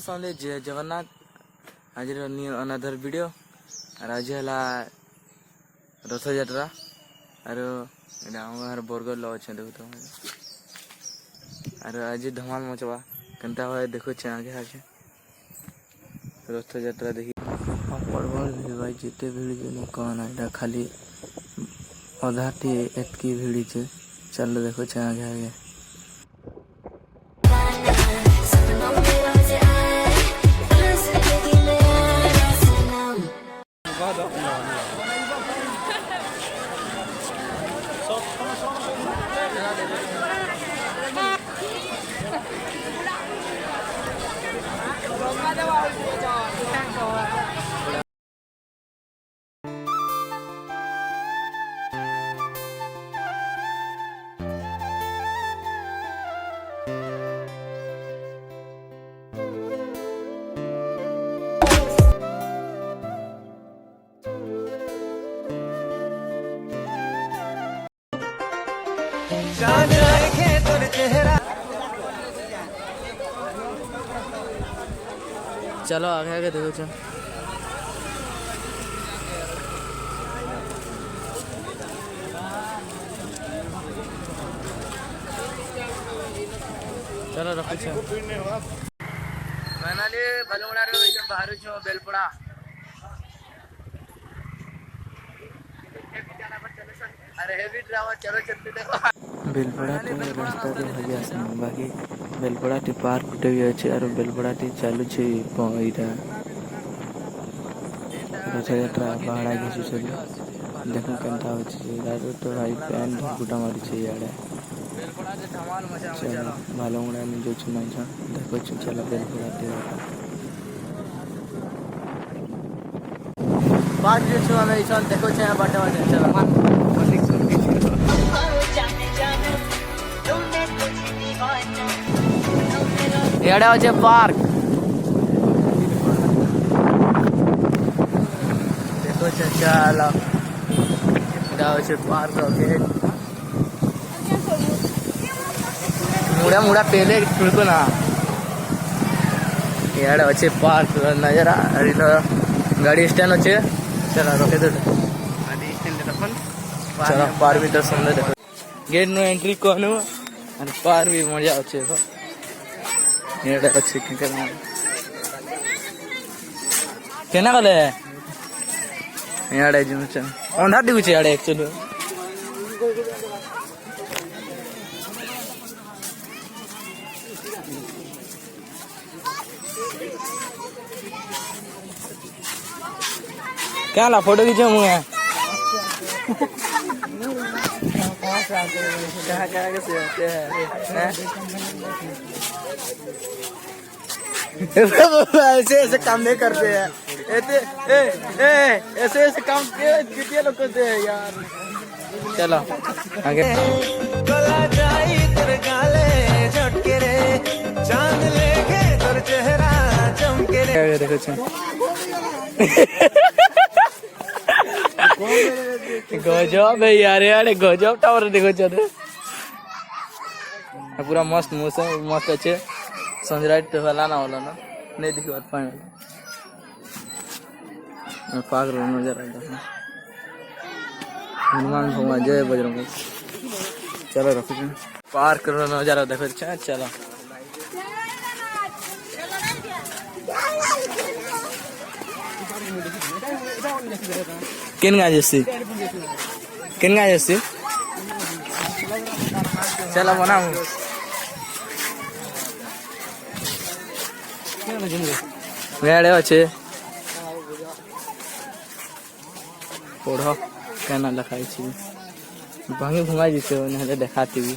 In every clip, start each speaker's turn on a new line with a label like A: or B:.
A: समझे जय जगन्नाथ आज अनदर वीडियो और आज है रथ यात्रा और गाँव बरगढ़ लो अच्छे देखो और आज धमाल मचवा केनता हुआ देखो आगे आगे रथ यात्रा देखी बड़ भीड़ भाई जिते भीड़ जो कौन है खाली अधा टी एतकी भीड़ है। चलो देखो आगे आगे चलो आगे आगे देखो चलो चलो रखो फाइनली भलुमड़ा रे बाहर छो बेलपड़ा अरे हेवी ड्रामा चलो चलते देखो बेलपड़ा टे रास्ता रे हजे आसन बाकी बेलपड़ा टे पार्क टे भी अछि और बेलपड़ा टे चालू छै इटा रथ यात्रा पहाड़ा घिसु चलो देखो केनता हो छै दादो तो भाई पैन गुटा मारी छै याडे बेलपड़ा जे धमाल मजा चलो भालुमड़ा में जो छै माइछा देखो छै चलो बेलपड़ा टे बात जो छै हमें इसन देखो छै बाटे बाटे चलो एड़ा होचे पार्क देखो चलो एड़ा होचे पार्क ओके मुड़ा मुड़ा पहले खुलको ना एड़ा होचे पार्क नजर अरे गाड़ी स्टैंड होचे चलो रोके दो गाड़ी स्टैंड अपन चलो पार भी दर्शन दे देखो गेट नो एंट्री कोनु और पार भी मजा होचे तो एड़ा अच्छे केना गले एड़ा जो छ अंधा दिगु छ एड़ा एक्चुअली क्या ला फोटो खींचो मुझे कहाँ कैसे होते हैं ऐसे ऐसे काम नहीं करते हैं ऐसे ऐसे काम कितने लोग करते हैं यार। चलो आगे देखो गजब है यार यार गजब टावर देखो चलो पूरा मस्त मौसम मस्त अच्छे सनराइज वाला ना होला ना नहीं दिख बात पाए पाग रो नजर आ हनुमान भगवान जय बजरंग चलो रखो पार्क रो नजारा देखो चलो किन गाजसी चलो बनाऊ वेड़े अच्छे पढ़ क्या लिखाई भांगी घुमा जीते ना देखाती भी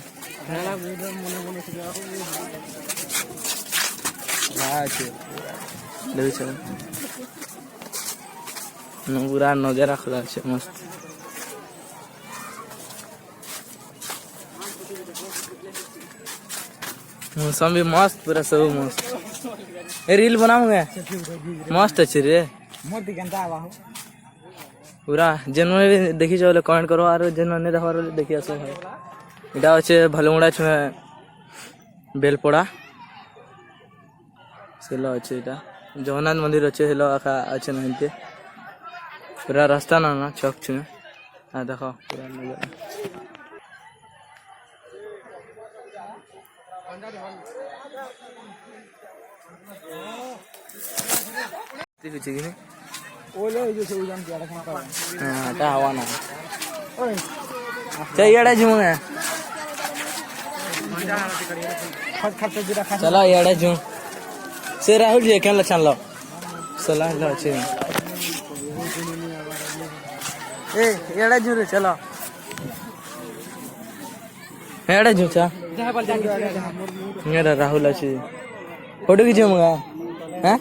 A: पूरा नजारा खुला मस्त मौसम भी मस्त पूरा सब मस्त रील बनाऊंगे मस्त अच्छे रे पूरा जेन भी देखी चले कमेंट करो और जेन नहीं देखा देखी आस इटा अच्छे भलुमड़ा छे बेलपड़ा सेल अच्छे इटा जगन्नाथ मंदिर अच्छे हेलो आखा अच्छे नहीं पूरा रास्ता ना चौक छुए देखो पूरा हवा ना इे जू चलो इे जू से राहुल जी क्या लक्षण लो सलाह लो अच्छे एड़ा जू रे चलो एड़ा जू चा राहुल अच्छे फोटो खींचे मंगा हैं